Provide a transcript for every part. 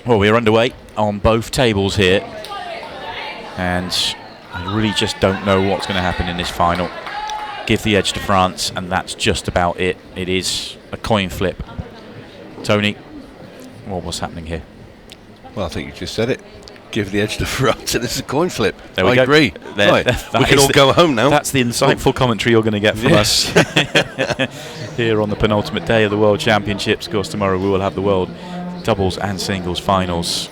Well, we're underway on both tables here, and I really just don't know what's going to happen in this final. Give the edge to France, and that's just about it. It is a coin flip. Tony, what's happening here? Well, I think you just said it. Give the edge to France, and it's a coin flip. There we I go. agree. Right. We can all go home now. That's the insightful commentary you're going to get from us here on the penultimate day of the World Championships. Of course, tomorrow we will have the World Doubles and Singles finals.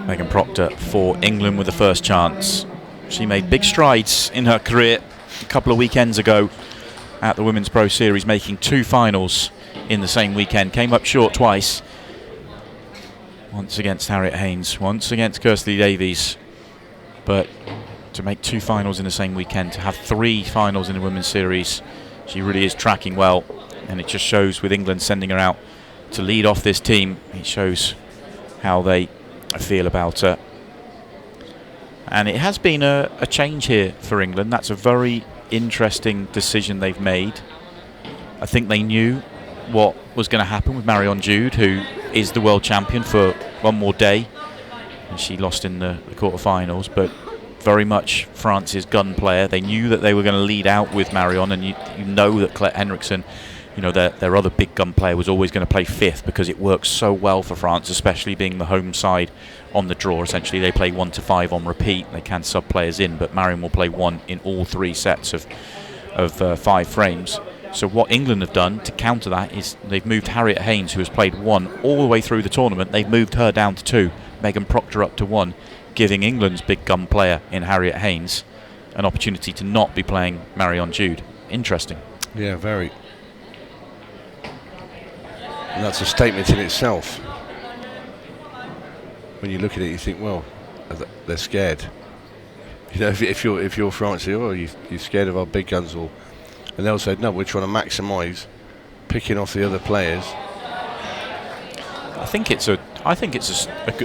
Megan Proctor for England with the first chance. She made big strides in her career a couple of weekends ago at the Women's Pro Series, making 2 finals in the same weekend. Came up short twice. Once against Harriet Haynes, once against Kirsty Davies. But to make 2 finals in the same weekend, to have 3 finals in the Women's Series, she really is tracking well. And it just shows with England sending her out to lead off this team. It shows how they feel about her. And it has been a change here for England. That's a very interesting decision they've made. I think they knew what was going to happen with Marion Jude, who is the world champion for one more day, and she lost in the quarterfinals, but very much France's gun player. They knew that they were going to lead out with Marion, and you know that Klette Henriksen, you know, their other big gun player, was always going to play 5th because it works so well for France, especially being the home side on the draw. Essentially, they play 1 to 5 on repeat. They can sub players in, but Marion will play 1 in all 3 sets of 5 frames. So what England have done to counter that is they've moved Harriet Haynes, who has played 1 all the way through the tournament. They've moved her down to 2, Megan Proctor up to 1, giving England's big gun player in Harriet Haynes an opportunity to not be playing Marion Jude. Interesting. Yeah, very. And that's a statement in itself. When you look at it, you think, well, they're scared. You know, if you're France, you're scared of our big guns, and they'll say, no, we're trying to maximise picking off the other players. I think it's a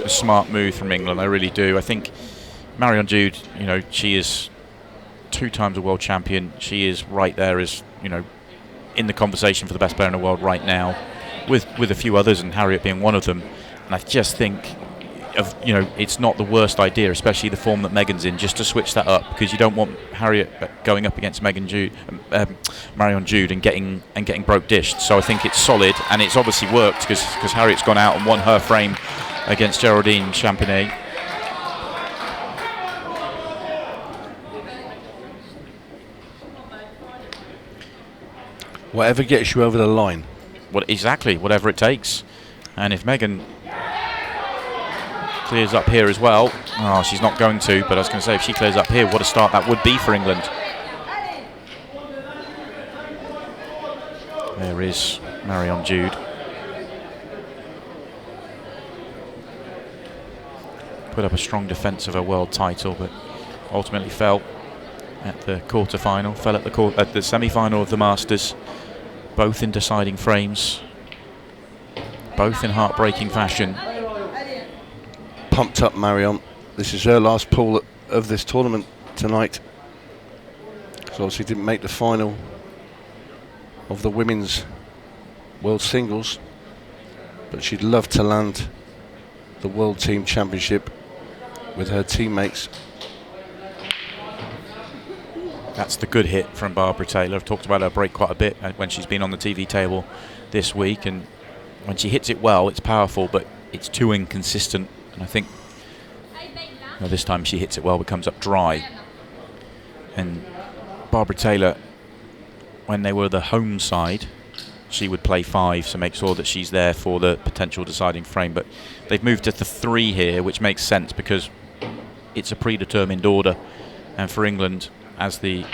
smart move from England. I really do. I think Marion Jude, you know, she is 2 times a world champion. She is right there as, you know, in the conversation for the best player in the world right now, with a few others, and Harriet being one of them. And I just think, you know, it's not the worst idea, especially the form that Megan's in, just to switch that up, because you don't want Harriet going up against Marion Jude and getting broke dished. So I think it's solid, and it's obviously worked because Harriet's gone out and won her frame against Geraldine Champigny. Whatever gets you over the line. Exactly, whatever it takes. And if Megan clears up here as well, she's not going to, but I was going to say, if she clears up here, what a start that would be for England. There is Marion Jude. Put up a strong defence of her world title, but ultimately fell at the quarter-final, fell at the semi-final of the Masters, both in deciding frames, both in heartbreaking fashion. Pumped up Marion. This is her last pool of this tournament tonight. So obviously didn't make the final of the women's world singles, but she'd love to land the World Team Championship with her teammates. That's the good hit from Barbara Taylor. I've talked about her break quite a bit when she's been on the TV table this week, and when she hits it well, it's powerful, but it's too inconsistent. And I think this time she hits it well, but comes up dry. And Barbara Taylor, when they were the home side, she would play 5, so make sure that she's there for the potential deciding frame. But they've moved to the 3 here, which makes sense because it's a predetermined order. And for England, as the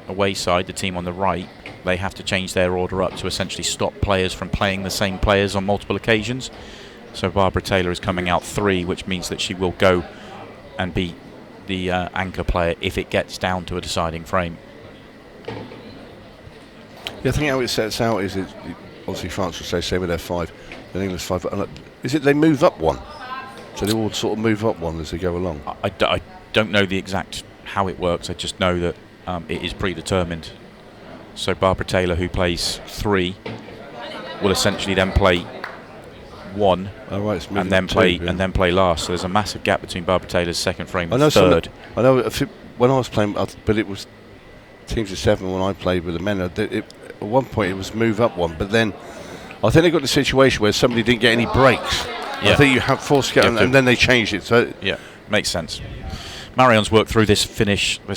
away side, the team on the right, they have to change their order up to essentially stop players from playing the same players on multiple occasions. So Barbara Taylor is coming out 3, which means that she will go and be the anchor player if it gets down to a deciding frame. Yeah, I think how it sets out is obviously France will say same with their 5, and England's 5. Is it they move up 1? So they all sort of move up 1 as they go along? I don't know the exact how it works. I just know that it is predetermined. So Barbara Taylor, who plays 3, will essentially then play 1 and then play last. So there's a massive gap between Barbara Taylor's second frame and third. I know when I was playing, but it was teams of 7 when I played with the men. At one point it was move up 1, but then I think they got the situation where somebody didn't get any breaks. Yeah. I think you have forced to get, and then they changed it. So yeah, makes sense. Marion's worked through this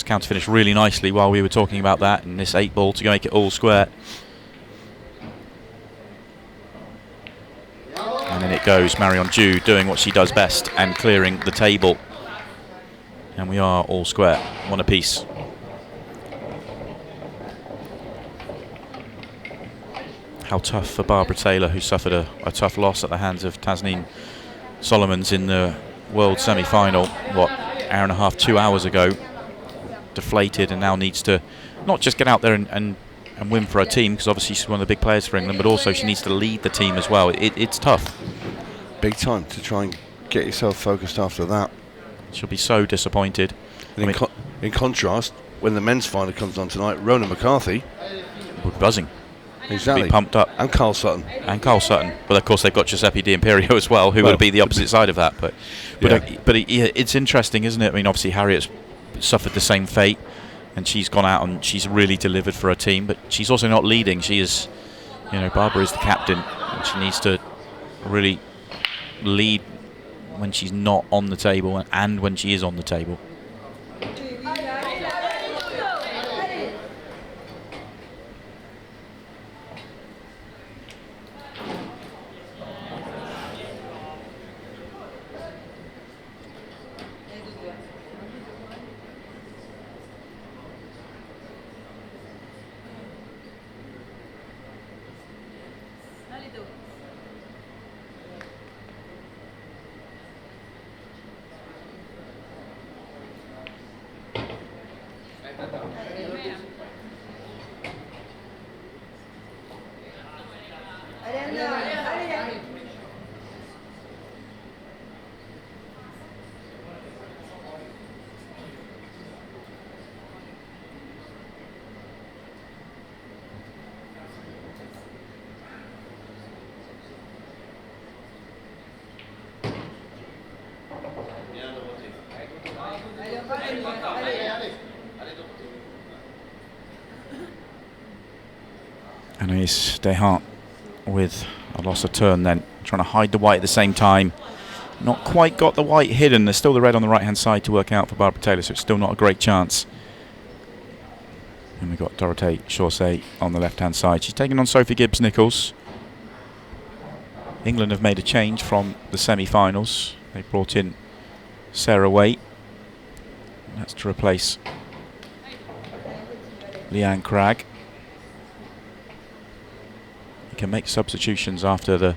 counter finish really nicely while we were talking about that, and this 8 ball to make it all square. And then it goes, Marion Dew doing what she does best and clearing the table. And we are all square, 1 apiece. How tough for Barbara Taylor, who suffered a tough loss at the hands of Tasneem Solomons in the World semi-final, hour and a half, 2 hours ago. Deflated and now needs to not just get out there and win for her team, because obviously she's one of the big players for England, but also she needs to lead the team as well. It's tough. Big time to try and get yourself focused after that. She'll be so disappointed. In contrast, when the men's final comes on tonight, Ronan McCarthy will be buzzing. Exactly. Be pumped up. And Carl Sutton. But of course they've got Giuseppe D'Imperio as well, who would be the opposite side of that. But it's interesting, isn't it? I mean, obviously Harriet's suffered the same fate, and she's gone out and she's really delivered for her team. But she's also not leading. She is, Barbara is the captain, and she needs to really lead when she's not on the table and when she is on the table. Anaïs Deshant with a loss of turn then, trying to hide the white at the same time. Not quite got the white hidden. There's still the red on the right hand side to work out for Barbara Taylor, so it's still not a great chance. And we've got Dorothée Chaussee on the left hand side. She's taking on Sophie Gibbs-Nichols. England have made a change from the semi-finals. They brought in Sarah Waite. That's to replace Leanne Cragg. You can make substitutions after the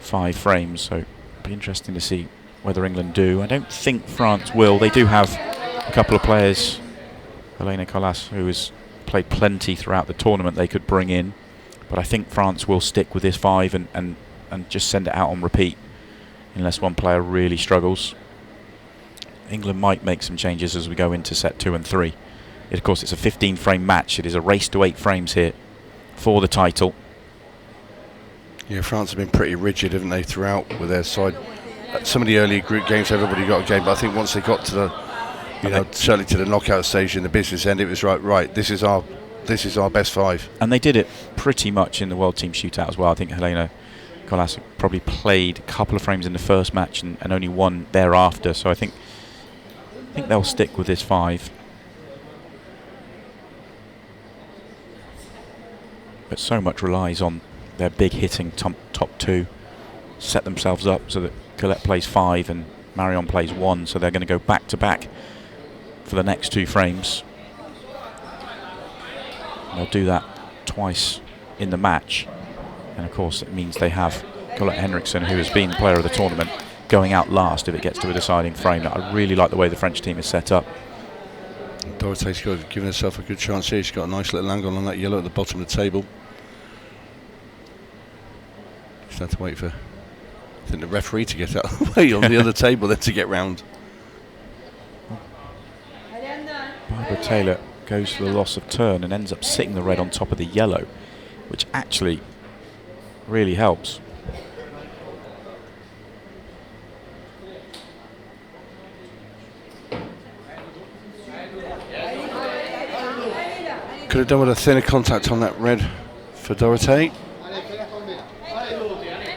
5 frames, so it'll be interesting to see whether England do. I don't think France will. They do have a couple of players, Helena Colas, who has played plenty throughout the tournament, they could bring in, but I think France will stick with this 5 and just send it out on repeat unless one player really struggles. England might make some changes as we go into set 2 and 3. Of course, it's a 15-frame match. It is a race to 8 frames here for the title. Yeah, France have been pretty rigid, haven't they, throughout with their side. Some of the early group games, everybody got a game, but I think once they got to the, certainly to the knockout stage in the business end, it was right. This is our best 5. And they did it pretty much in the World Team Shootout as well. I think Helena Colas probably played a couple of frames in the first match and only one thereafter. So I think they'll stick with this 5. But so much relies on their big hitting top 2, set themselves up so that Colette plays 5 and Marion plays 1, so they're going to go back to back for the next 2 frames. And they'll do that twice in the match, and of course it means they have Colette Henriksen, who has been the player of the tournament, going out last if it gets to a deciding frame. I really like the way the French team is set up. Dorothee's given herself a good chance here. She's got a nice little angle on that yellow at the bottom of the table. Just had to wait for, I think, the referee to get out of the way on the other table then to get round. Barbara Taylor goes for the loss of turn and ends up sitting the red on top of the yellow, which actually really helps. Could have done with a thinner contact on that red for Dorothée.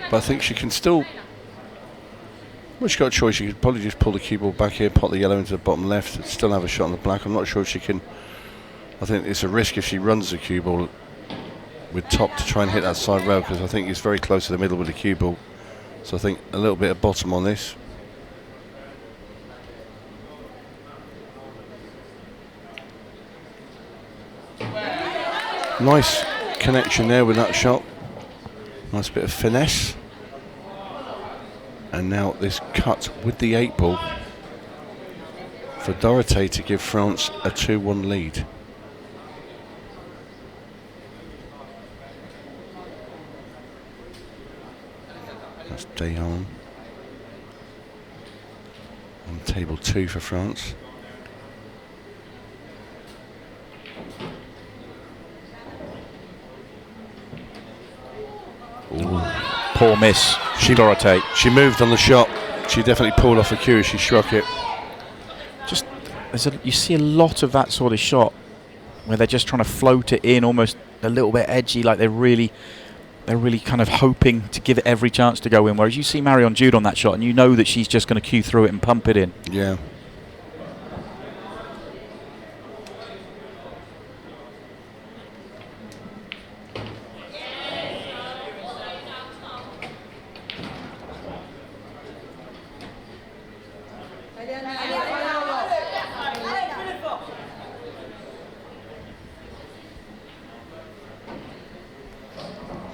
But I think she can still... Well, she's got a choice. She could probably just pull the cue ball back here, pop the yellow into the bottom left, and still have a shot on the black. I'm not sure if she can... I think it's a risk if she runs the cue ball with top to try and hit that side rail, because I think it's very close to the middle with the cue ball. So I think a little bit of bottom on this. Nice connection there with that shot. Nice bit of finesse. And now this cut with the 8 ball for Dorothée to give France a 2-1 lead. That's Dehaene on table 2 for France. Ooh. Poor miss, Dorothée. She moved on the shot. She definitely pulled off a cue as she struck it. Just you see a lot of that sort of shot where they're just trying to float it in, almost a little bit edgy, like they're really kind of hoping to give it every chance to go in. Whereas you see Marion Jude on that shot, and you know that she's just going to cue through it and pump it in. Yeah.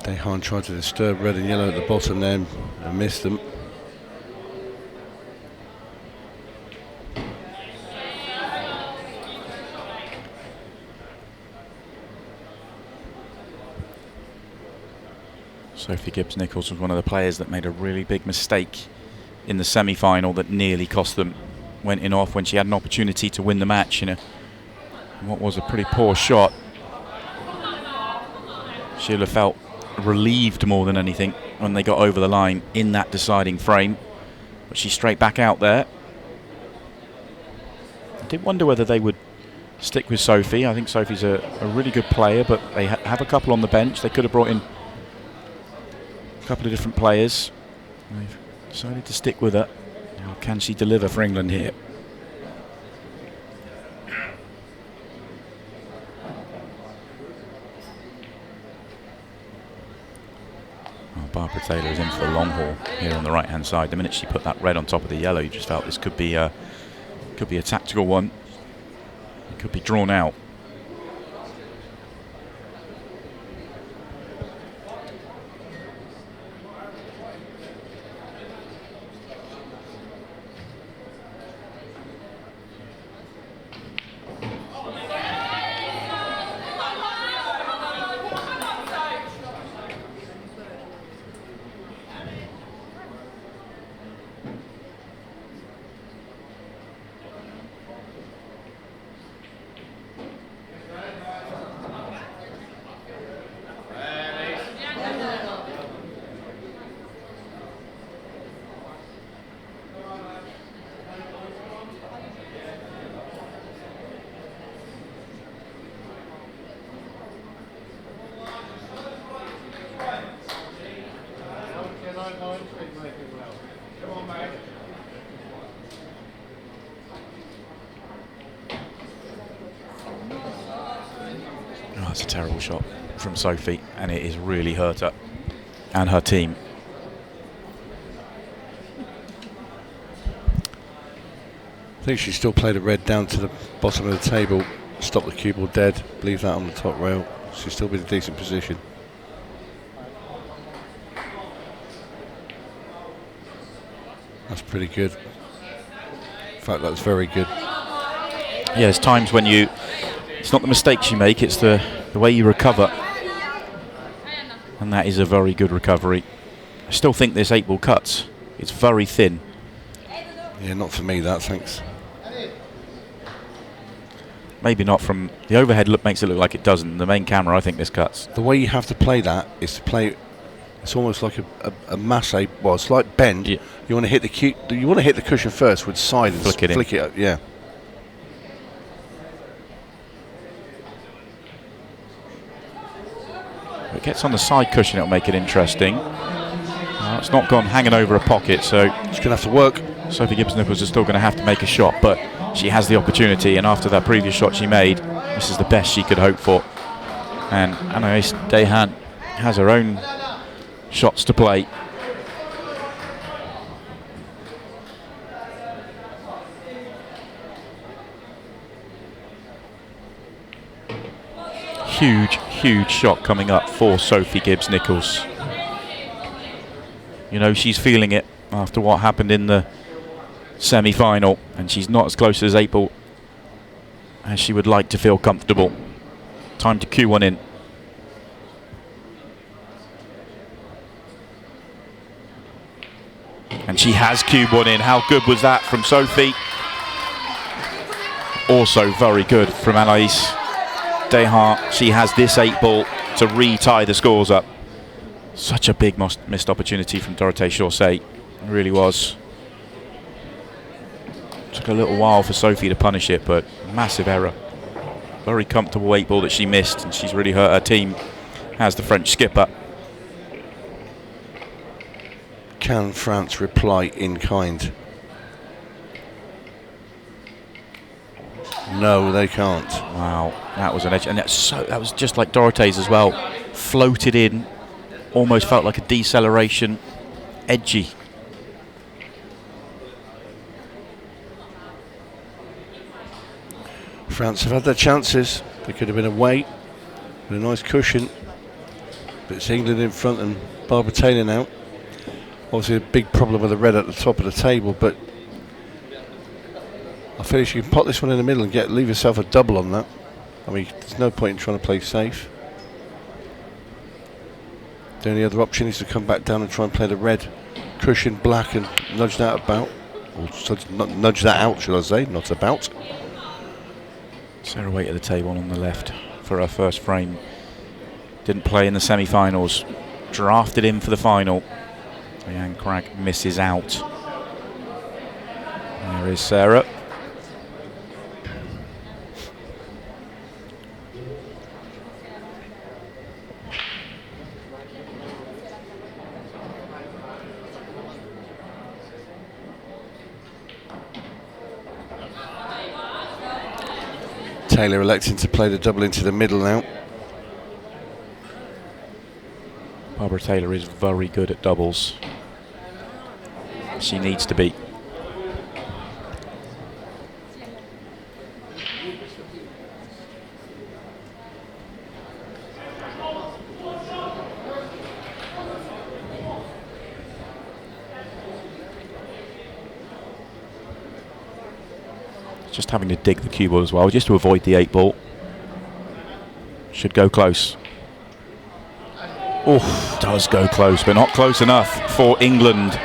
Dehaene tried to disturb red and yellow at the bottom there and missed them. Sophie Gibbs-Nichols was one of the players that made a really big mistake in the semi-final that nearly cost them. Went in off when she had an opportunity to win the match in what was a pretty poor shot. Sheila felt relieved more than anything when they got over the line in that deciding frame, but she's straight back out there. I did wonder whether they would stick with Sophie. I think Sophie's a really good player, but they have a couple on the bench. They could have brought in a couple of different players. They've decided to stick with her. Now, can she deliver for England here? Barbara Taylor is in for the long haul here on the right hand side. The minute she put that red on top of the yellow, you just felt this could be a tactical one. It could be drawn out. Oh, that's a terrible shot from Sophie, and it has really hurt her and her team. I think she still played a red down to the bottom of the table, stop the cue ball dead, leave that on the top rail. She'd still be in a decent position. That's pretty good. In fact, that's very good. Yeah, there's times when it's not the mistakes you make, it's the way you recover. And that is a very good recovery. I still think this 8-ball cuts. It's very thin. Yeah, not for me that, thanks. maybe not from the overhead. Makes it look like it doesn't. The main camera, I think this cuts. The way you have to play that is to play. It's almost like a masse, well, a slight bend. Yeah. You want to hit the cushion first with side and Flick it up. Yeah. If it gets on the side cushion, it'll make it interesting. It's not gone hanging over a pocket, so it's going to have to work. Sophie Gibbs-Nichols is still going to have to make a shot, but she has the opportunity, and after that previous shot she made, this is the best she could hope for. And Anaïs Dehan has her own shots to play. Huge shot coming up for Sophie Gibbs-Nichols. You know, she's feeling it after what happened in the semi-final, and she's not as close as 8 ball as she would like to feel comfortable. Time to cue one in. And she has cued one in. How good was that from Sophie? Also very good from Anaïs Dehan. She has this 8 ball to re-tie the scores up. Such a big missed opportunity from Dorothée Chaussée. It really was. Took a little while for Sophie to punish it, but massive error. Very comfortable 8 ball that she missed, and she's really hurt her team as the French skipper. Can France reply in kind? No, they can't. Wow, that was an edge, and that was just like Dorothee's as well. Floated in, almost felt like a deceleration, edgy. France have had their chances. They could have been away with a nice cushion, but it's England in front and Barbara Taylor now. Obviously a big problem with the red at the top of the table, but I feel you can pot this one in the middle and leave yourself a double on that. I mean, there's no point in trying to play safe. The only other option is to come back down and try and play the red cushion black and nudge that about. Or nudge that out, should I say, not about. Sarah Waite at the table on the left for her first frame. Didn't play in the semi-finals. Drafted in for the final. Leanne Cragg misses out. There is Sarah. Taylor electing to play the double into the middle now. Barbara Taylor is very good at doubles. She needs to be. Just having to dig the cue ball as well, just to avoid the 8 ball. Should go close. Oh, does go close, but not close enough for England.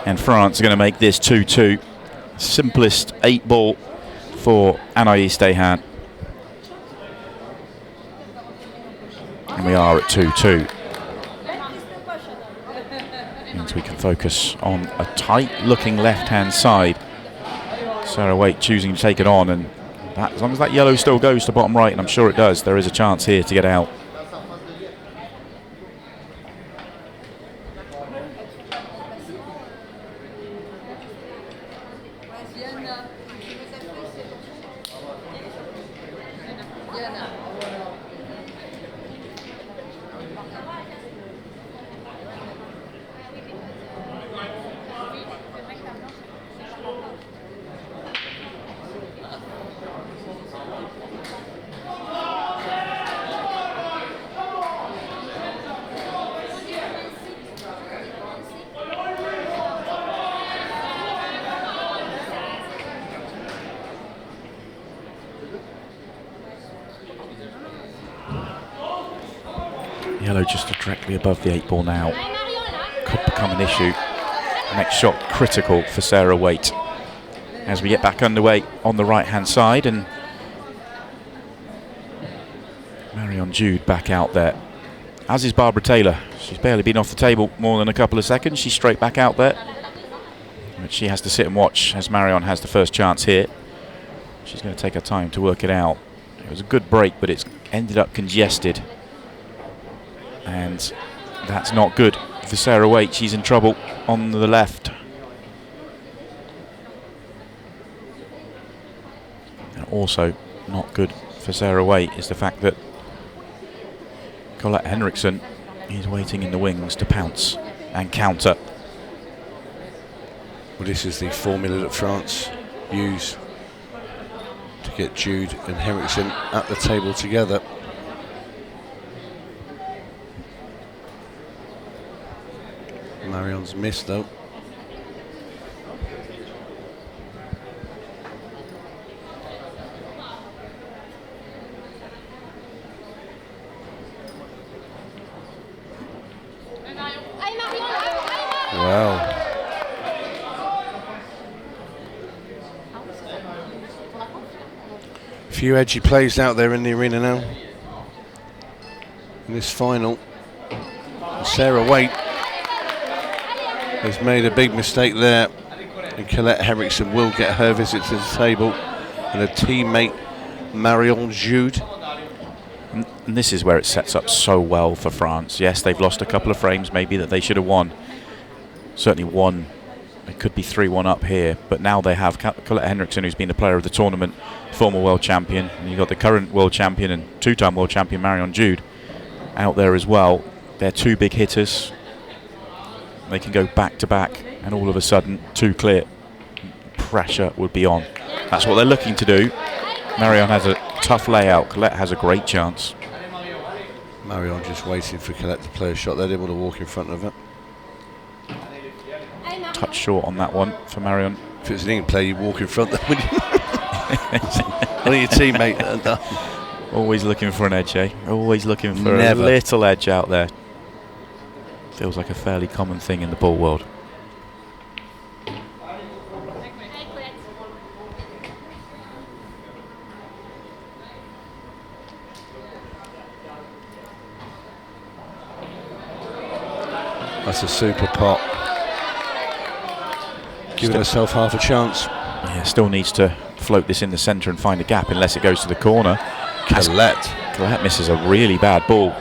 And France are going to make this 2-2. Simplest 8 ball for Anaïs Dehan. And we are at 2-2. Means we can focus on a tight-looking left-hand side. Sarah Waite choosing to take it on, and that, as long as that yellow still goes to bottom right, and I'm sure it does, there is a chance here to get out. Yellow just directly above the 8 ball now. Could become an issue. Next shot critical for Sarah Waite. As we get back underway on the right hand side, and Marion Jude back out there, as is Barbara Taylor. She's barely been off the table more than a couple of seconds. She's straight back out there. But she has to sit and watch as Marion has the first chance here. She's going to take her time to work it out. It was a good break, but it's ended up congested. And that's not good for Sarah Waite. She's in trouble on the left. And also not good for Sarah Waite is the fact that Colette Henriksen is waiting in the wings to pounce and counter. Well, this is the formula that France use to get Jude and Henriksen at the table together. Marion's missed though. Wow. A few edgy plays out there in the arena now. In this final. And Sarah Waite has made a big mistake there. And Colette Henriksen will get her visit to the table. And her teammate Marion Jude. And this is where it sets up so well for France. Yes, they've lost a couple of frames maybe that they should have won. Certainly one. It could be 3-1 up here, but now they have Colette Henriksen, who's been the player of the tournament, former world champion, and you've got the current world champion and two-time world champion Marion Jude out there as well. They're two big hitters. They can go back to back, and all of a sudden, two clear. Pressure would be on. That's what they're looking to do. Marion has a tough layout. Colette has a great chance. Marion just waiting for Colette to play a shot. They didn't want to walk in front of her. Touch short on that one for Marion. If it was an England player, you'd walk in front of them. Only your teammate. Always looking for an edge, eh? Always looking for a little edge out there. Feels like a fairly common thing in the ball world. That's a super pot. Giving herself half a chance. Yeah, still needs to float this in the centre and find a gap unless it goes to the corner. Colette misses a really bad ball.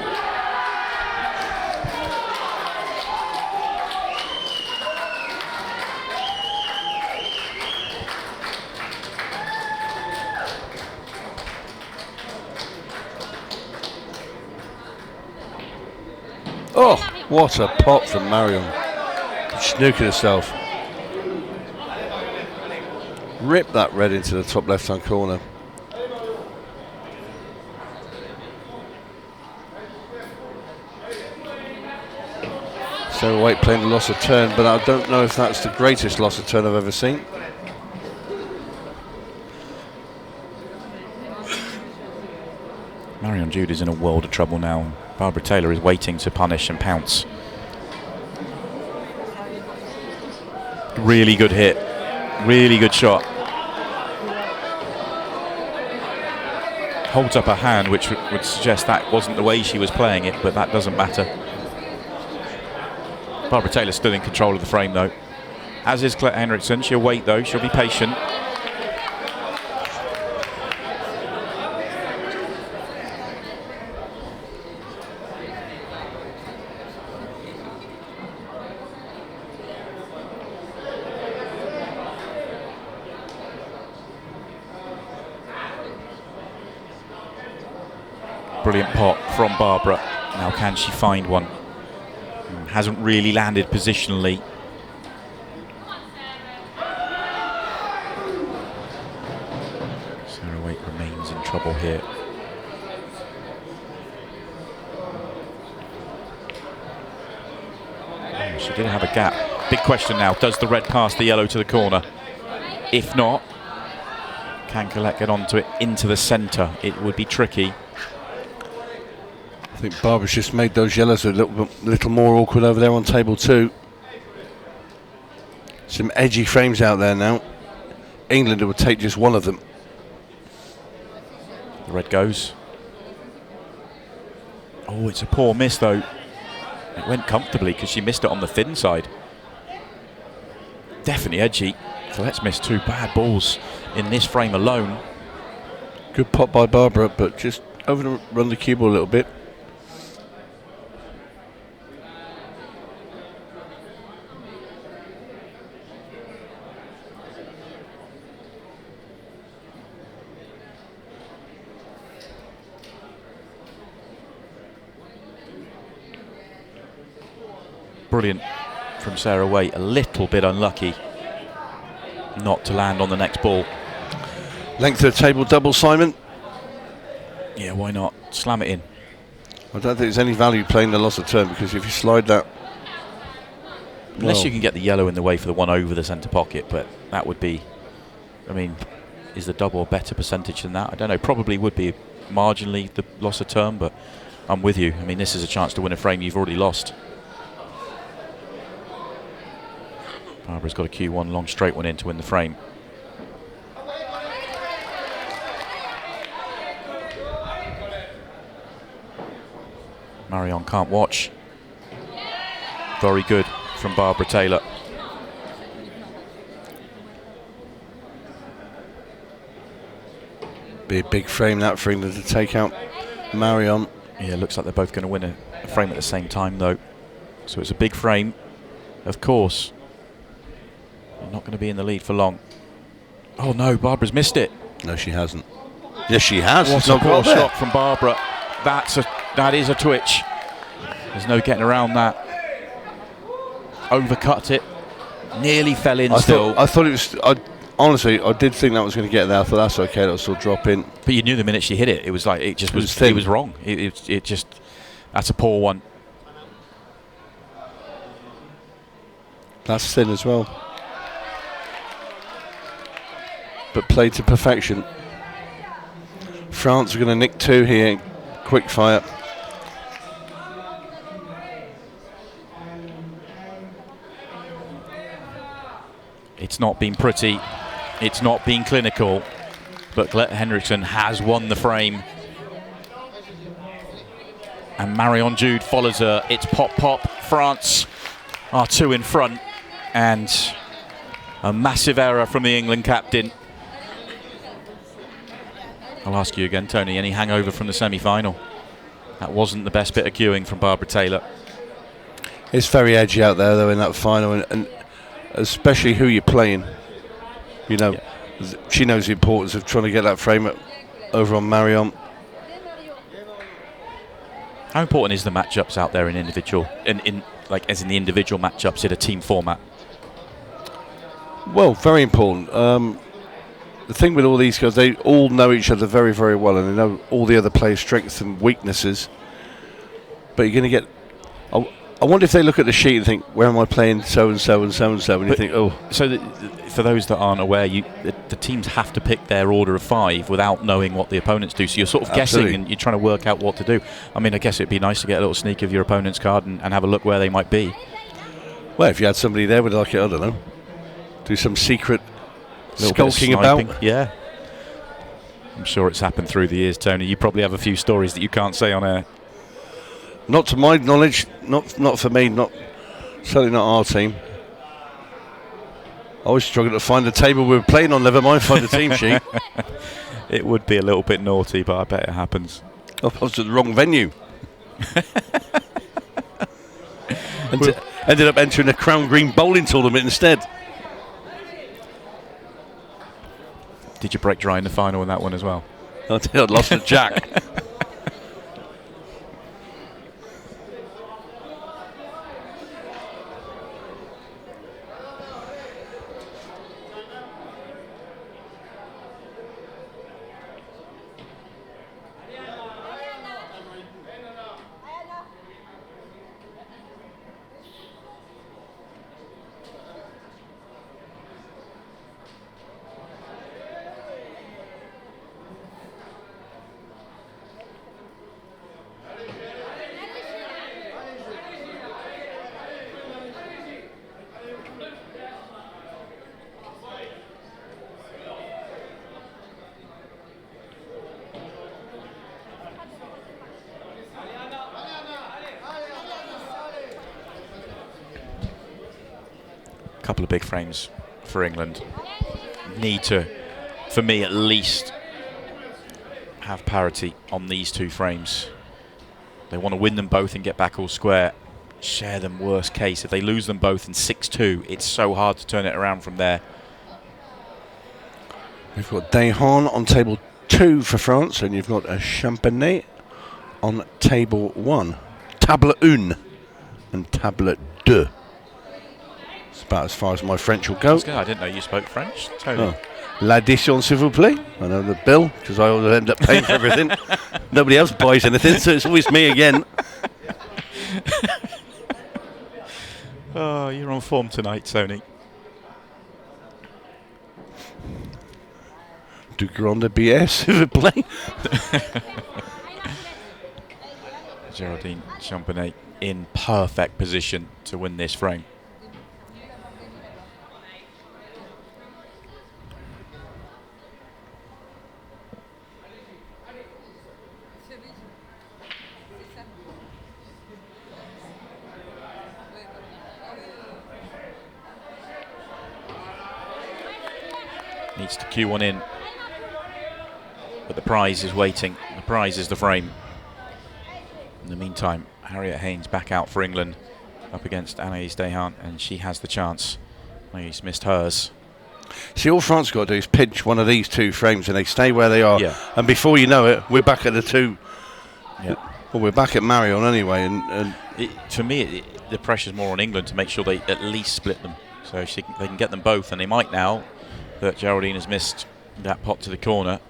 Oh, what a pot from Marion. Snookered herself. Rip that red into the top left-hand corner. Sarah Waite playing the loss of turn, but I don't know if that's the greatest loss of turn I've ever seen. Marion Jude is in a world of trouble now. Barbara Taylor is waiting to punish and pounce. Really good hit. Really good shot. Holds up her hand, which would suggest that wasn't the way she was playing it, but that doesn't matter. Barbara Taylor still in control of the frame though. As is Colette Henriksen. She'll wait though, she'll be patient. Brilliant pot from Barbara. Now can she find one? Hasn't really landed positionally. Sarah Waite remains in trouble here. Oh, she did have a gap. Big question now, does the red pass the yellow to the corner? If not, can Colette get onto it into the centre? It would be tricky. I think Barbara's just made those yellows a little more awkward over there on table 2. Some edgy frames out there now. England would take just one of them. The red goes. Oh, it's a poor miss though. It went comfortably because she missed it on the thin side. Definitely edgy. Colette's missed 2 bad balls in this frame alone. Good pot by Barbara, but just overrun the cue ball a little bit. Brilliant from Sarah Waite. A little bit unlucky not to land on the next ball. Length of the table double, Simon. Yeah, why not? Slam it in. I don't think there's any value playing the loss of turn, because if you slide that... Unless you can get the yellow in the way for the one over the centre pocket, but that would be... I mean, is the double a better percentage than that? I don't know. Probably would be marginally the loss of turn, but I'm with you. I mean, this is a chance to win a frame you've already lost. Barbara's got a Q1 long straight one in to win the frame. Marion can't watch. Very good from Barbara Taylor. Be a big frame, that, for England to take out Marion. Yeah, looks like they're both going to win a frame at the same time though. So it's a big frame, of course. They're not going to be in the lead for long. Oh no, Barbara's missed it. No, she hasn't. Yes, she has. What a poor shot from Barbara. That is a twitch. There's no getting around that. Overcut it. Nearly fell in still. I thought it was... honestly, I did think that was going to get there. I thought that's okay, that'll still drop in. But you knew the minute she hit it, it was like, it was wrong. It just... That's a poor one. That's thin as well. But played to perfection. France are going to nick 2 here. Quick fire. It's not been pretty. It's not been clinical. But Colette Henriksen has won the frame. And Marion Jude follows her. It's pop. France are 2 in front. And a massive error from the England captain. I'll ask you again, Tony, any hangover from the semi-final? That wasn't the best bit of cueing from Barbara Taylor. It's very edgy out there, though, in that final, and especially who you're playing. You know, she knows the importance of trying to get that frame over on Marion. How important is the matchups out there in individual, as in the individual matchups in a team format? Well, very important. The thing with all these guys, they all know each other very, very well, and they know all the other players' strengths and weaknesses. But you're going to get... I wonder if they look at the sheet and think, where am I playing so-and-so and so-and-so, and you think, oh... So for those that aren't aware, the teams have to pick their order of 5 without knowing what the opponents do. So you're sort of guessing and you're trying to work out what to do. I mean, I guess it'd be nice to get a little sneak of your opponent's card and have a look where they might be. Well, if you had somebody there with, like, I don't know, do some secret... skulking about. Yeah. I'm sure it's happened through the years, Tony. You probably have a few stories that you can't say on air. Not to my knowledge, not for me, certainly not our team. I was struggling to find the table we were playing on, never mind find the team sheet. It would be a little bit naughty, but I bet it happens. I was at the wrong venue. Ended up entering a Crown Green bowling tournament instead. Did you break dry in the final in that one as well? I did. I lost to Jack. couple of big frames for England. Need to, for me at least, have parity on these two frames. They want to win them both and get back all square. Share them worst case. If they lose them both in 6-2, it's so hard to turn it around from there. We've got Dehaene on table 2 for France, and you've got a Champagnet on table 1. Table 1 and table 2. It's about as far as my French will go. I didn't know you spoke French, Tony. Oh. L'addition, s'il vous plaît. I know the bill, because I always end up paying for everything. Nobody else buys anything, so it's always me again. Oh, you're on form tonight, Tony. Du grande bière, s'il vous plaît. Geraldine Champagnet in perfect position to win this frame. Needs to cue one in, but the prize is waiting. The prize is the frame. In the meantime, Harriet Haynes back out for England up against Anaïs Dehaene, and she has the chance. Anaïs missed hers. See, all France got to do is pinch one of these two frames and they stay where they are. Yeah. And before you know it, we're back at the 2. Yeah. Well, we're back at Marion anyway. And For me, the pressure's more on England to make sure they at least split them. So they can get them both, and they might now that Geraldine has missed that pot to the corner.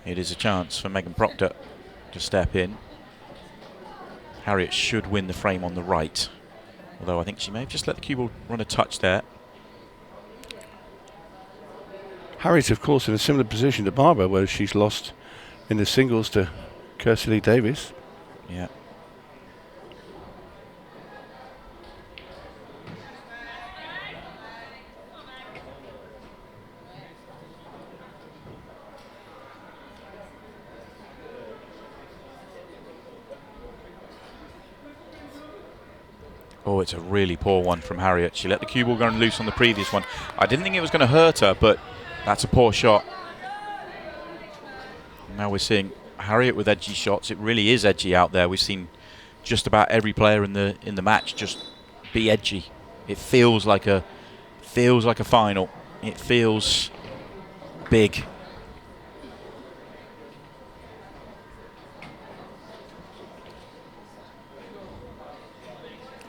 It is a chance for Megan Proctor to step in. Harriet should win the frame on the right, although I think she may have just let the cue ball run a touch there. Harriet, of course, in a similar position to Barbara, where she's lost in the singles to Kirstie Lee Davies. Yeah. Oh, it's a really poor one from Harriet. She let the cue ball go loose on the previous one. I didn't think it was going to hurt her, but that's a poor shot. Now we're seeing Harriet with edgy shots. It really is edgy out there. We've seen just about every player in the match just be edgy. It feels like a final. It feels big.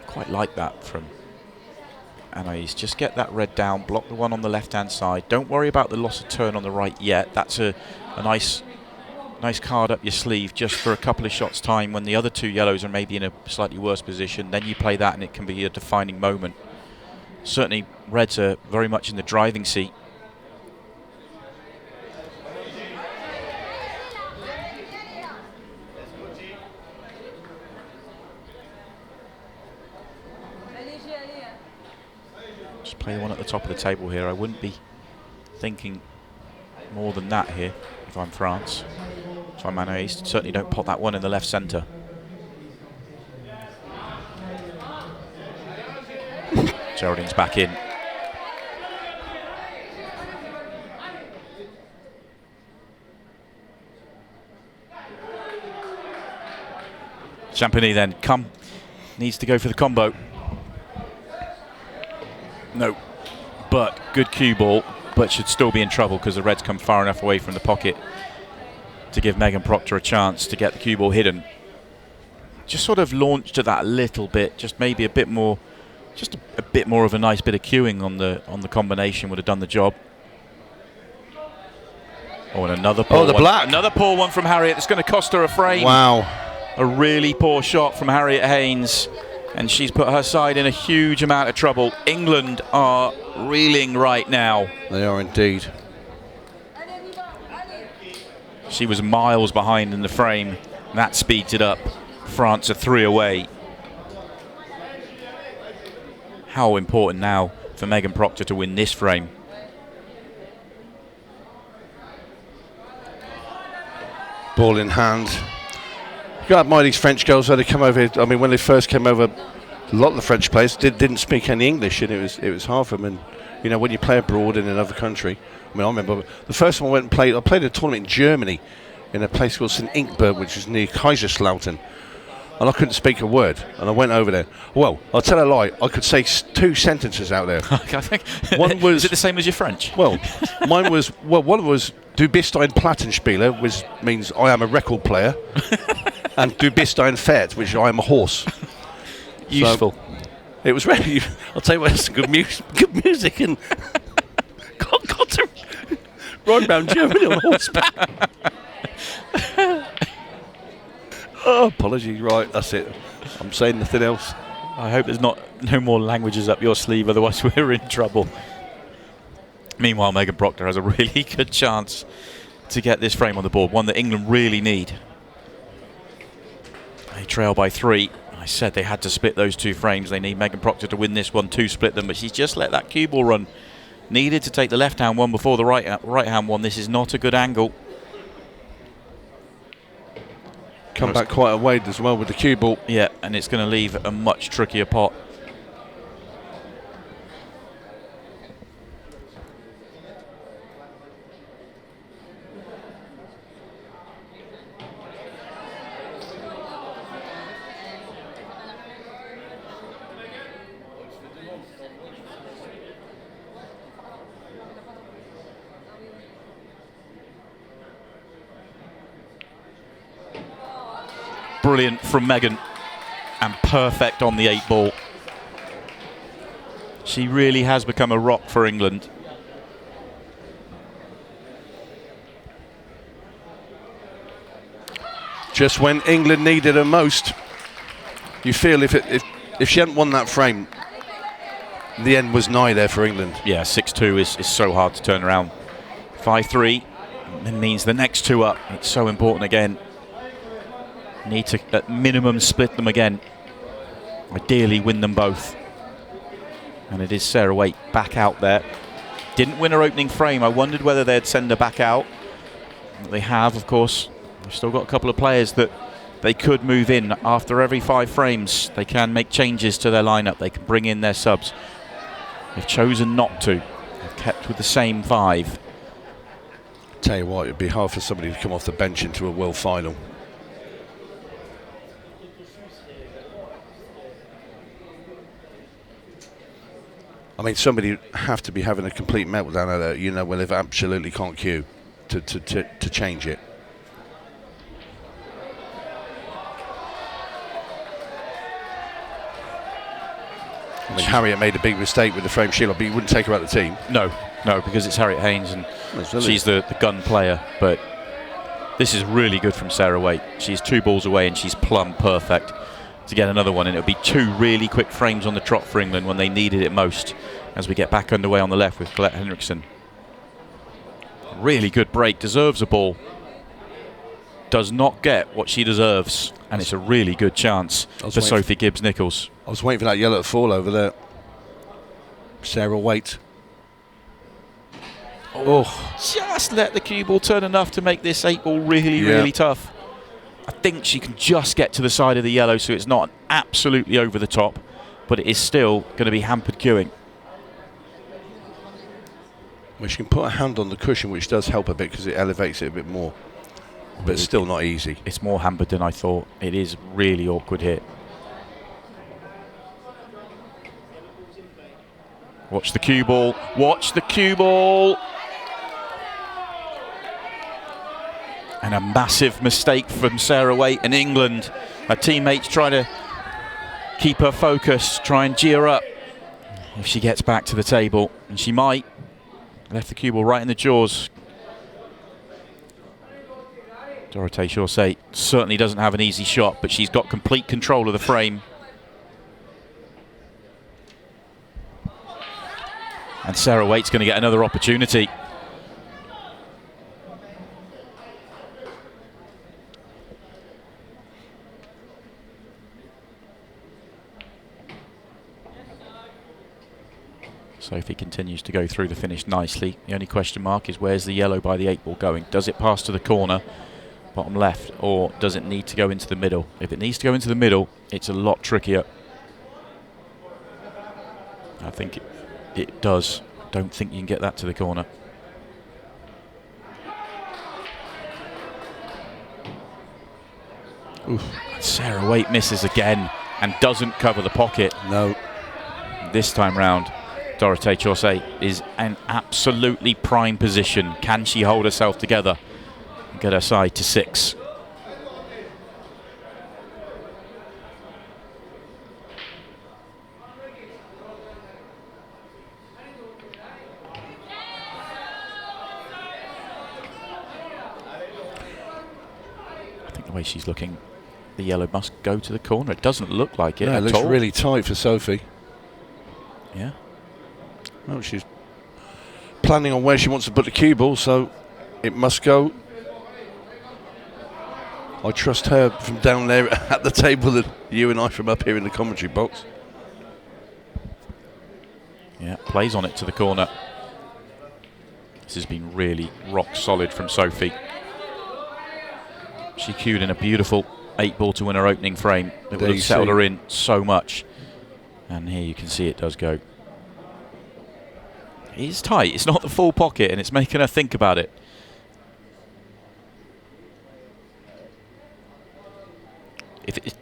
Quite like that from Anaïs. Just get that red down, block the one on the left-hand side. Don't worry about the loss of turn on the right yet. That's a nice card up your sleeve just for a couple of shots time when the other two yellows are maybe in a slightly worse position. Then you play that and it can be a defining moment. Certainly reds are very much in the driving seat. Just play the one at the top of the table here. I wouldn't be thinking more than that here if I'm France. If I'm Anaïs, certainly don't pot that one in the left centre. Geraldine's back in. Champagnet then needs to go for the combo. No, but good cue ball, but should still be in trouble because the reds come far enough away from the pocket to give Megan Proctor a chance to get the cue ball hidden. Just sort of launched to that a little bit, just maybe a bit more, just a bit more of a nice bit of cueing on the combination would have done the job. Oh, and another poor one. Black. Another poor one from Harriet. It's going to cost her a frame. Wow. A really poor shot from Harriet Haynes. And she's put her side in a huge amount of trouble. England are reeling right now. They are indeed. She was miles behind in the frame. That speeds it up. France are 3 away. How important now for Megan Proctor to win this frame. Ball in hand. You got to admire these French girls when they come over here. I mean, when they first came over A lot of the French players didn't speak any English, and it was hard for them. And you know, when you play abroad in another country, I mean, I remember the first time I went and played. I played a tournament in Germany, in a place called St. Inkberg, which is near Kaiserslautern, and I couldn't speak a word. And I went over there. Well, I'll tell a lie. I could say 2 sentences out there. I think One was, is it the same as your French? Well, mine was, one was Du bist ein Plattenspieler, which means I am a record player, and Du bist ein Pferd, which I am a horse. Useful. So it was really, I'll tell you what, it's good music, and got to ride around Germany on horseback. Oh, apologies, right, that's it. I'm saying nothing else. I hope there's no more languages up your sleeve, otherwise we're in trouble. Meanwhile, Megan Proctor has a really good chance to get this frame on the board, one that England really need. They trail by 3. I said they had to split those 2 frames. They need Megan Proctor to win this one to split them, but she's just let that cue ball run. Needed to take the left-hand one before the right-hand one. This is not a good angle. Come back quite a way as well with the cue ball. Yeah, and it's going to leave a much trickier pot. Brilliant from Megan, and perfect on the 8 ball. She really has become a rock for England. Just when England needed her most, you feel if she hadn't won that frame, the end was nigh there for England. Yeah, 6-2 is so hard to turn around. 5-3 it means the next 2 up. It's so important again. Need to, at minimum, split them again. Ideally, win them both. And it is Sarah Waite back out there. Didn't win her opening frame. I wondered whether they'd send her back out. They have, of course. They've still got a couple of players that they could move in. After every 5 frames, they can make changes to their lineup. They can bring in their subs. They've chosen not to. They've kept with the same 5. Tell you what, it'd be hard for somebody to come off the bench into a world final. I mean, somebody have to be having a complete meltdown out there, you know, when they absolutely can't cue to change it. I mean, Harriet made a big mistake with the frame shield, but you wouldn't take her out of the team. No, because it's Harriet Haynes and she's the gun player. But this is really good from Sarah Waite. She's 2 balls away and she's plumb perfect to get another one, and it'll be 2 really quick frames on the trot for England when they needed it most, as we get back underway on the left with Colette Henriksen. Really good break, deserves a ball. Does not get what she deserves, and it's a really good chance for Sophie Gibbs-Nichols. I was waiting for that yellow to fall over there. Sarah Waite. Oh, just let the cue ball turn enough to make this 8 ball really tough. I think she can just get to the side of the yellow, so it's not absolutely over the top, but it is still going to be hampered queuing. Well, she can put a hand on the cushion, which does help a bit because it elevates it a bit more, but it's still not easy. It's more hampered than I thought. It is really awkward hit. Watch the cue ball. Watch the cue ball. And a massive mistake from Sarah Waite in England. Her teammates try to keep her focused, try and gee her up if she gets back to the table, and she might. Left the cue ball right in the jaws. Dorothée Chaussee certainly doesn't have an easy shot, but she's got complete control of the frame. And Sarah Waite's going to get another opportunity. Sophie continues to go through the finish nicely. The only question mark is where's the yellow by the 8 ball going? Does it pass to the corner, bottom left, or does it need to go into the middle? If it needs to go into the middle, it's a lot trickier. I think it does. Don't think you can get that to the corner. Oof. Sarah Waite misses again and doesn't cover the pocket. No. This time round, Dorothée Chaussée is in absolutely prime position. Can she hold herself together and get her side to 6? I think the way she's looking, the yellow must go to the corner. It doesn't look like it No, it at looks all. really tight for Sophie. Yeah. Well, she's planning on where she wants to put the cue ball, so it must go. I trust her from down there at the table than you and I from up here in the commentary box. Yeah, plays on it to the corner. This has been really rock solid from Sophie. She cued in a beautiful 8-ball to win her opening frame. It would have settled her in so much. And here you can see it does go. It's tight. It's not the full pocket, and it's making her think about it.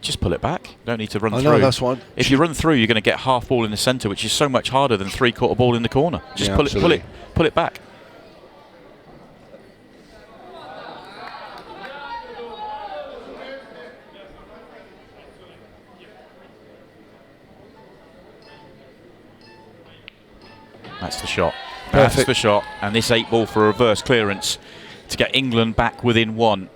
Just pull it back. You don't need to run through. I know, that's why. If you run through, you're going to get half ball in the centre, which is so much harder than 3/4 ball in the corner. Just Yeah, pull it back. That's the shot. Perfect. That's the shot. And this 8-ball for a reverse clearance to get England back within 1.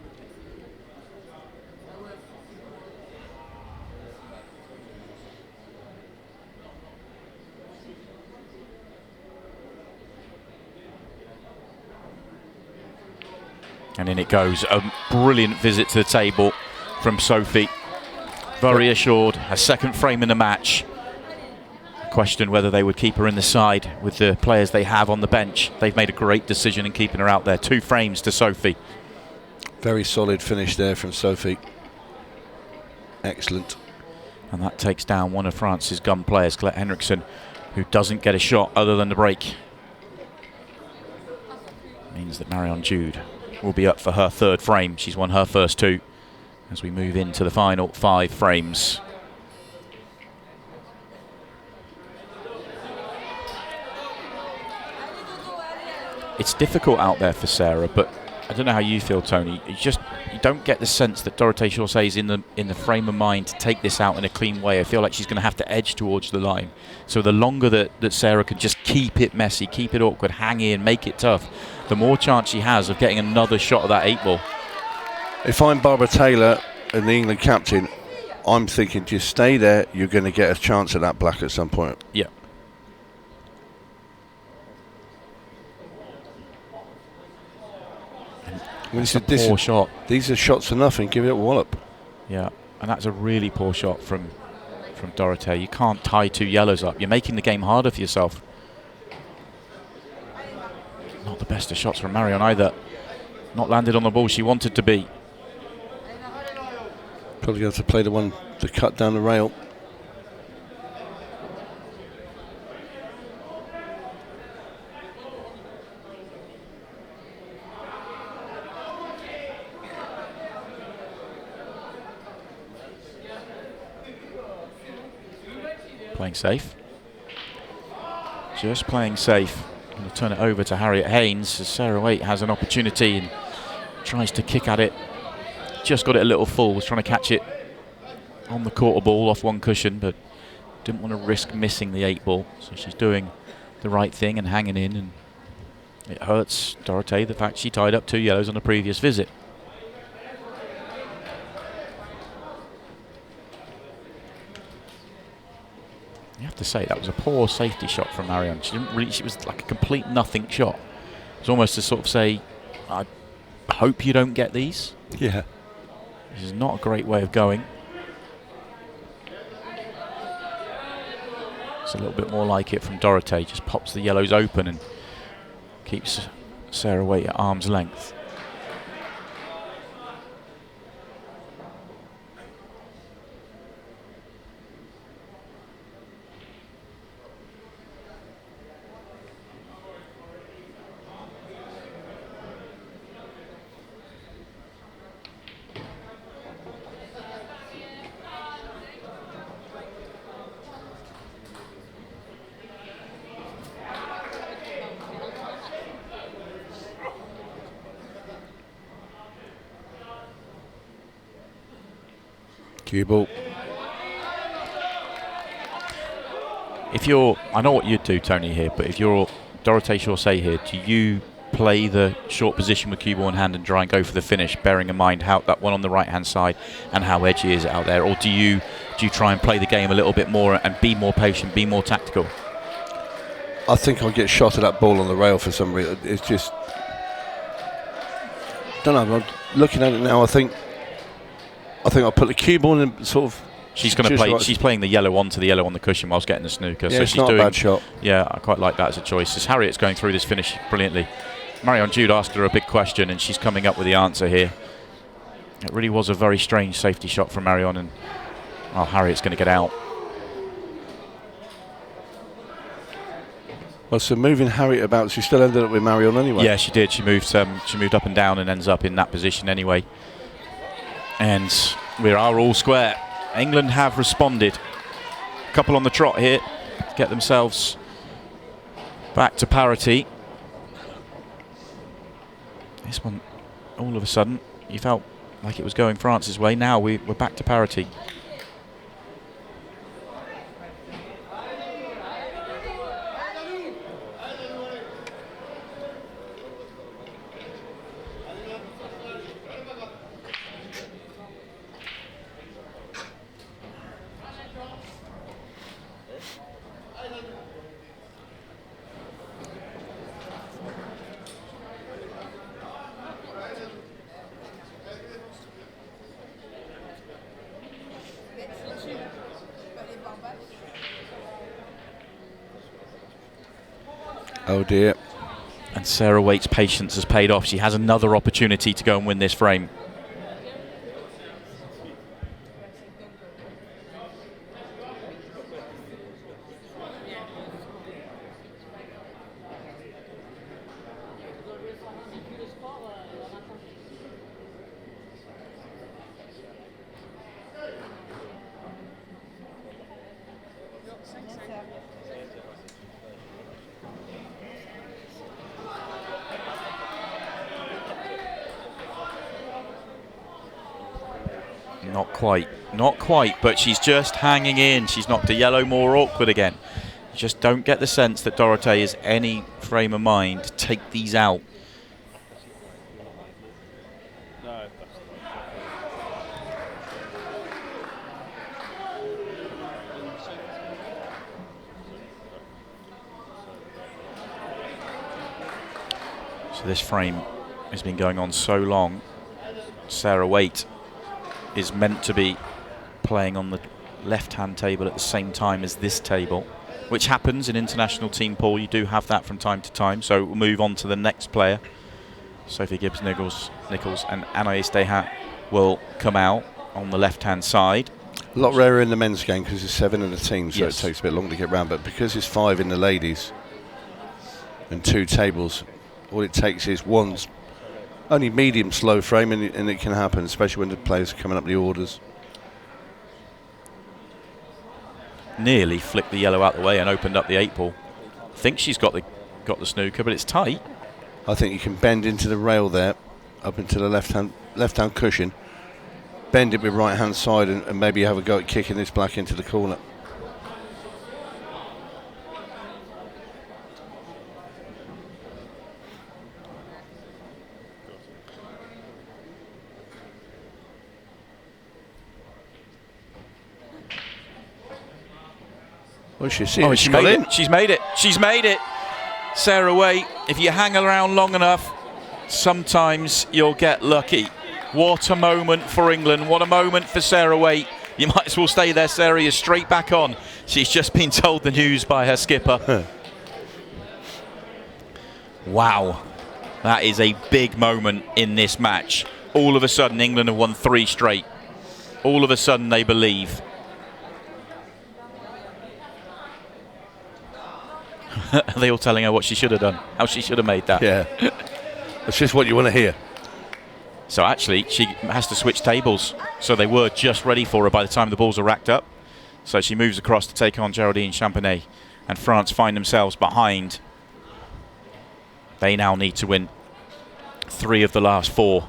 And in it goes. A brilliant visit to the table from Sophie. Very assured. Her second frame in the match. Question whether they would keep her in the side with the players they have on the bench. They've made a great decision in keeping her out there. 2 frames to Sophie. Very solid finish there from Sophie. Excellent. And that takes down one of France's gun players, Colette Henriksen, who doesn't get a shot other than the break. Means that Marion Jude will be up for her 3rd frame. She's won her first 2 as we move into the final 5 frames. It's difficult out there for Sarah, but I don't know how you feel, Tony. You don't get the sense that Dorothée Chaussée is in the frame of mind to take this out in a clean way. I feel like she's going to have to edge towards the line. So the longer that Sarah can just keep it messy, keep it awkward, hang in, make it tough, the more chance she has of getting another shot of that 8-ball. If I'm Barbara Taylor and the England captain, I'm thinking just stay there. You're going to get a chance at that black at some point. Yeah. It's a poor shot. These are shots for nothing. Give it a wallop. Yeah, and that's a really poor shot from Dorothée. You can't tie 2 yellows up. You're making the game harder for yourself. Not the best of shots from Marion either. Not landed on the ball she wanted to be. Probably have to play the cut down the rail. Playing safe. Just playing safe. Going to turn it over to Harriet Haynes as Sarah Waite has an opportunity and tries to kick at it. Just got it a little full. Was trying to catch it on the 1/4 ball off one cushion, but didn't want to risk missing the 8-ball. So she's doing the right thing and hanging in. And it hurts Dorothée the fact she tied up 2 yellows on the previous visit. You have to say that was a poor safety shot from Marion. She didn't really. She was like a complete nothing shot. It was almost to sort of say, "I hope you don't get these." Yeah. This is not a great way of going. It's a little bit more like it from Dorothée. Just pops the yellows open and keeps Sarah Waite at arm's length. Cue ball. If you're, I know what you'd do, Tony, here, but if you're Dorothée Chaussee here, do you play the short position with cue ball in hand and try and go for the finish, bearing in mind how that one on the right-hand side and how edgy is it out there? Or do you try and play the game a little bit more and be more patient, be more tactical? I think I'll get shot at that ball on the rail for some reason. It's just, don't know. I'm looking at it now. I think I'll put the cue ball in sort of. She's going to play. She's playing the yellow onto the yellow on the cushion whilst getting the snooker. Yeah, so it's she's not doing a bad shot. Yeah, I quite like that as a choice. As Harriet's going through this finish brilliantly. Marion Jude asked her a big question, and she's coming up with the answer here. It really was a very strange safety shot from Marion, and Harriet's going to get out. Well, so moving Harriet about, she still ended up with Marion anyway. Yeah, she did. She moved up and down and ends up in that position anyway. And we are all square. England have responded. A couple on the trot here to get themselves back to parity. This one, all of a sudden, you felt like it was going France's way. Now we're back to parity. Oh dear. And Sarah Waite's patience has paid off. She has another opportunity to go and win this frame. Not quite, but she's just hanging in. She's knocked a yellow more awkward again. You just don't get the sense that Dorothée is any frame of mind to take these out. So this frame has been going on so long. Sarah Waite is meant to be playing on the left-hand table at the same time as this table, which happens in international team pool. You do have that from time to time. So we'll move on to the next player. Sophie Gibbs-Nichols and Anaïs Deshat will come out on the left-hand side. A lot rarer in the men's game because there's 7 in the team, so yes, it takes a bit longer to get round. But because there's 5 in the ladies and 2 tables, all it takes is one's only medium slow frame, and it can happen, especially when the players are coming up the orders. Nearly flicked the yellow out the way and opened up the 8 ball. I think she's got the snooker, but it's tight. I think you can bend into the rail there, up into the left hand cushion, bend it with right hand side, and maybe have a go at kicking this black into the corner. Well, she's got in. She's made it. She's made it. Sarah Waite, if you hang around long enough, sometimes you'll get lucky. What a moment for England. What a moment for Sarah Waite. You might as well stay there, Sarah. You're straight back on. She's just been told the news by her skipper. Wow. That is a big moment in this match. All of a sudden, England have won 3 straight. All of a sudden, they believe. Are they all telling her what she should have done? How she should have made that? Yeah. That's just what you want to hear. So actually, she has to switch tables. So they were just ready for her by the time the balls are racked up. So she moves across to take on Geraldine Champagnet. And France find themselves behind. They now need to win 3 of the last 4.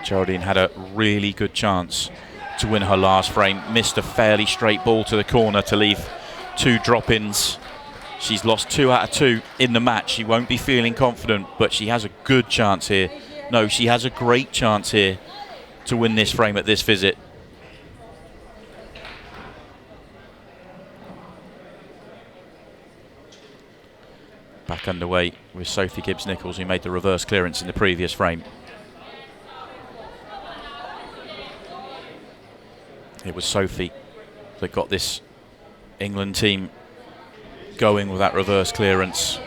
Geraldine had a really good chance to win her last frame. Missed a fairly straight ball to the corner to leave 2 drop-ins. She's lost 2 out of 2 in the match. She won't be feeling confident, but she has a good chance here. No, she has a great chance here to win this frame at this visit. Back underway with Sophie Gibbs-Nichols, who made the reverse clearance in the previous frame. It was Sophie that got this England team going with that reverse clearance.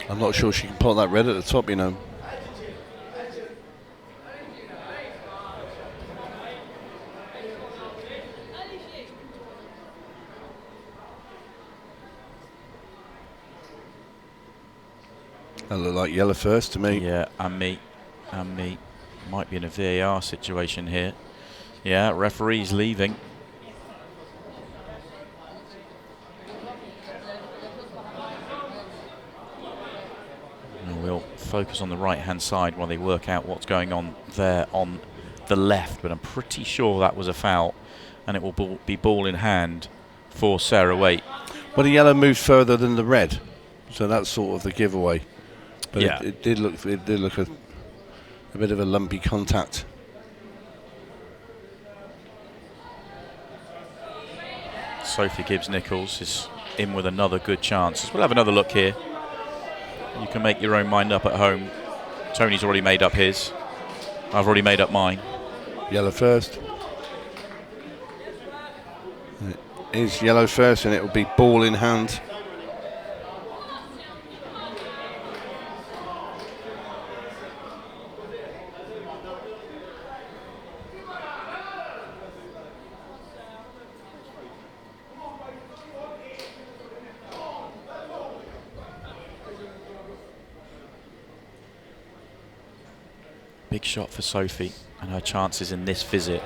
I'm not sure she can pot that red at the top, you know. That looked like yellow first to me. Yeah, and me. Might be in a VAR situation here. Yeah, referee's leaving. And we'll focus on the right-hand side while they work out what's going on there on the left, but I'm pretty sure that was a foul, and it will be ball in hand for Sarah Waite. Well, the yellow moved further than the red, so that's sort of the giveaway. But yeah, it did look a bit of a lumpy contact. Sophie Gibbs-Nichols is in with another good chance. We'll have another look here. You can make your own mind up at home. Tony's already made up his. I've already made up mine. Yellow first. It is yellow first, and it will be ball in hand. Big shot for Sophie and her chances in this visit.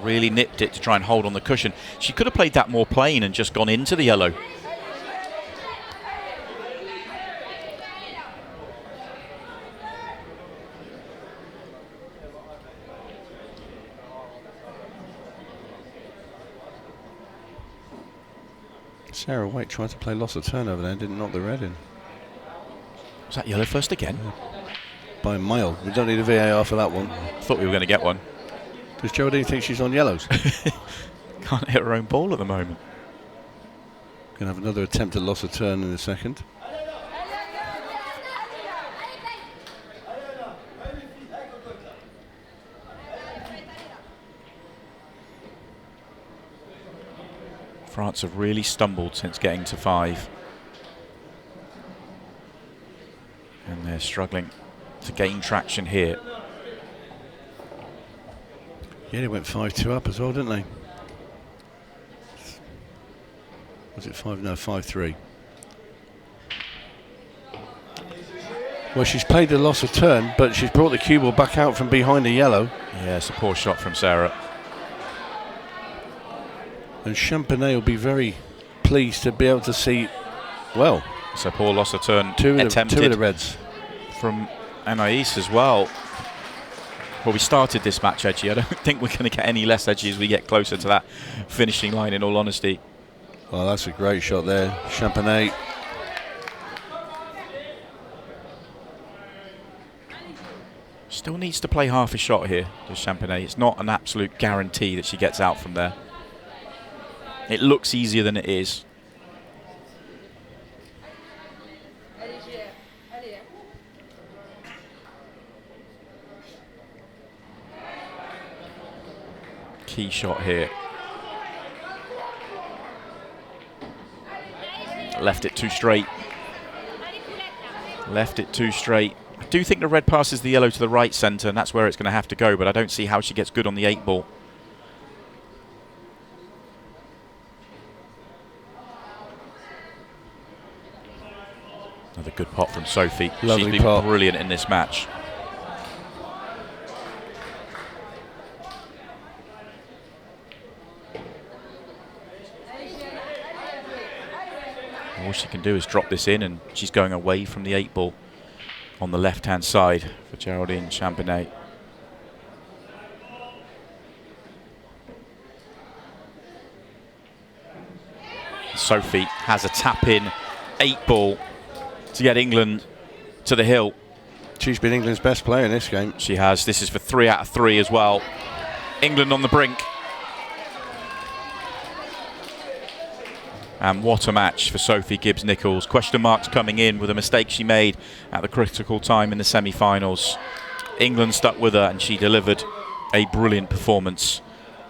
Really nipped it to try and hold on the cushion. She could have played that more plain and just gone into the yellow. Sarah Waite tried to play loss of turn over there, didn't knock the red in. Was that yellow first again? By a mile. We don't need a VAR for that one. Thought we were going to get one. Does Geraldine think she's on yellows? Can't hit her own ball at the moment. Going to have another attempt at loss of turn in a second. France have really stumbled since getting to 5. And they're struggling to gain traction here. Yeah, they went 5-2 up as well, didn't they? Was it 5? No, 5-3. Well, she's played the loss of turn, but she's brought the cue ball back out from behind the yellow. Yeah, it's a poor shot from Sarah. And Champagnet will be very pleased to be able to see, well, it's a poor loss of turn two of attempted the reds from Anais as well. Well, we started this match edgy. I don't think we're going to get any less edgy as we get closer to that finishing line, in all honesty. Well, that's a great shot there. Champagnet. Still needs to play half a shot here, does Champagnet. It's not an absolute guarantee that she gets out from there. It looks easier than it is. Key shot here. Left it too straight. Left it too straight. I do think the red passes the yellow to the right centre, and that's where it's going to have to go, but I don't see how she gets good on the 8 ball. Another good pot from Sophie. Lovely She's been pot. Brilliant in this match. All she can do is drop this in, and she's going away from the 8-ball on the left-hand side for Geraldine Championnet. Sophie has a tap-in 8-ball to get England to the hill. She's been England's best player in this game. She has. This is for 3 out of 3 as well. England on the brink. And what a match for Sophie Gibbs-Nichols. Question marks coming in with a mistake she made at the critical time in the semi-finals. England stuck with her and she delivered a brilliant performance.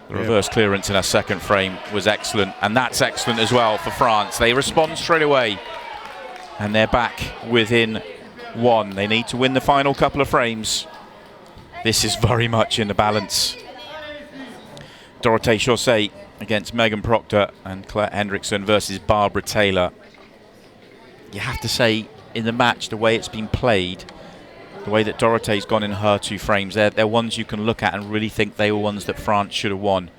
The reverse clearance in her second frame was excellent, and that's excellent as well for France. They respond straight away and they're back within 1. They need to win the final couple of frames. This is very much in the balance. Dorothée Chaussée against Megan Proctor and Colette Hendrickson versus Barbara Taylor. You have to say, in the match, the way it's been played, the way that Dorothee's gone in her 2 frames, they're ones you can look at and really think they were ones that France should have won.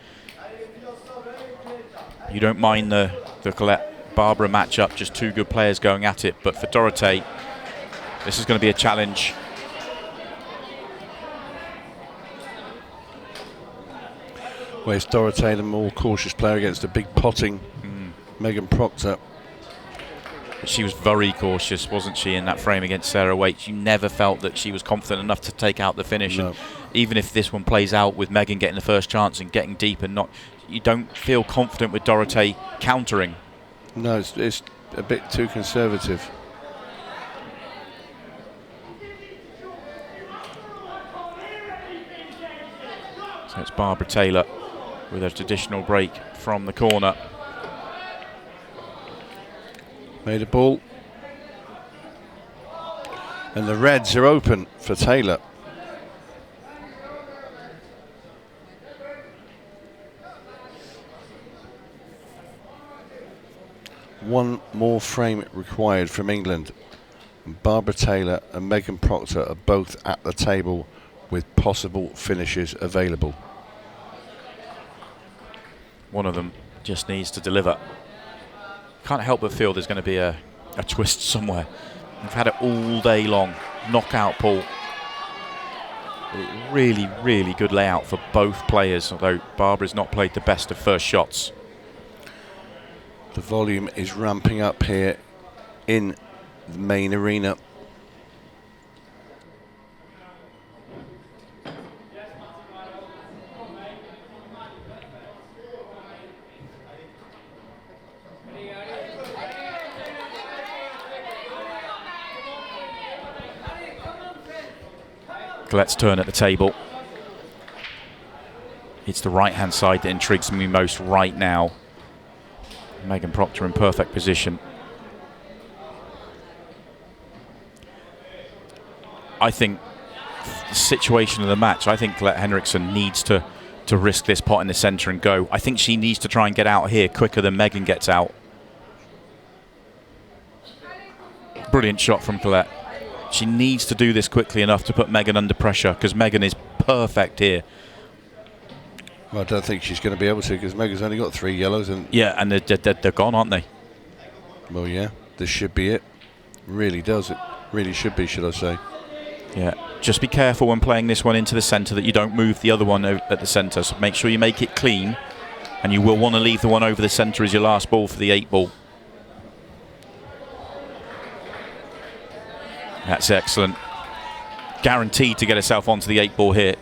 You don't mind the Colette-Barbara matchup, just 2 good players going at it, but for Dorothée, this is going to be a challenge. Whereas Dorothée, the more cautious player against a big potting Megan Proctor. She was very cautious, wasn't she, in that frame against Sarah Waite? You never felt that she was confident enough to take out the finish. No. And even if this one plays out with Megan getting the first chance and getting deep and not, you don't feel confident with Dorothée countering. No, it's a bit too conservative. So it's Barbara Taylor with a traditional break from the corner. Made a ball. And the reds are open for Taylor. One more frame required from England. Barbara Taylor and Megan Proctor are both at the table with possible finishes available. One of them just needs to deliver. Can't help but feel there's going to be a twist somewhere. We've had it all day long. Knockout Paul. Really, really good layout for both players, although Barbara's not played the best of first shots. The volume is ramping up here in the main arena. Let's turn at the table. It's the right-hand side that intrigues me most right now. Megan Proctor in perfect position. I think the situation of the match, I think Colette Hendrickson needs to risk this pot in the centre and go. I think she needs to try and get out here quicker than Megan gets out. Brilliant shot from Colette. She needs to do this quickly enough to put Megan under pressure, because Megan is perfect here. Well, I don't think she's going to be able to, because Megan's only got 3 yellows. And yeah, and they're gone, aren't they? Well, yeah, this should be it. Really does. It really should be, should I say. Yeah, just be careful when playing this one into the centre that you don't move the other one at the centre. So make sure you make it clean, and you will want to leave the one over the centre as your last ball for the 8-ball. That's excellent. Guaranteed to get herself onto the 8-ball here.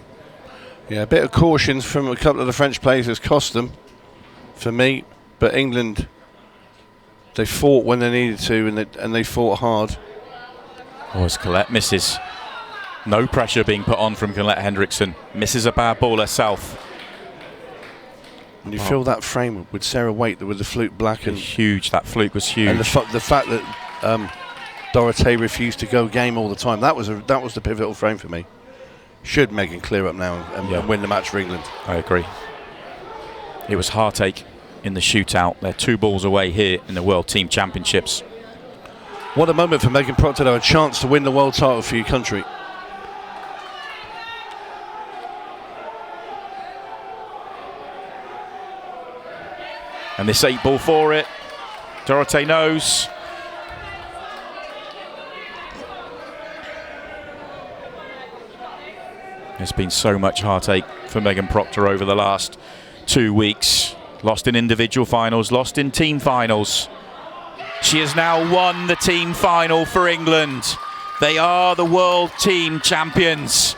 Yeah, a bit of caution from a couple of the French players has cost them, for me. But England, they fought when they needed to, and they fought hard. Oh, as Colette misses. No pressure being put on from Colette Hendrickson. Misses a bad ball herself. And you feel that frame with Sarah Waite, with the fluke black. And huge, that fluke was huge. And the fact that Dorothée refused to go game all the time, that was the pivotal frame for me. Should Megan clear up now and win the match for England? I agree. It was heartache in the shootout. They're 2 balls away here in the World Team Championships. What a moment for Megan Proctor, though, a chance to win the world title for your country. And this 8-ball for it. Dorothée knows. There's been so much heartache for Megan Proctor over the last 2 weeks. Lost in individual finals, lost in team finals. She has now won the team final for England. They are the world team champions.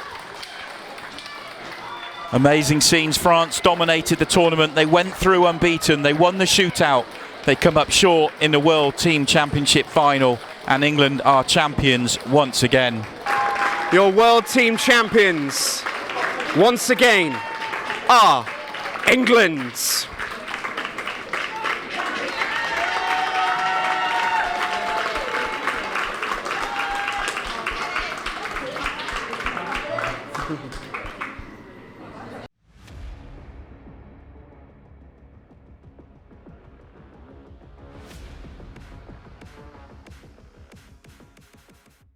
Amazing scenes. France dominated the tournament. They went through unbeaten. They won the shootout. They come up short in the World Team Championship final, and England are champions once again. Your World Team champions once again are England.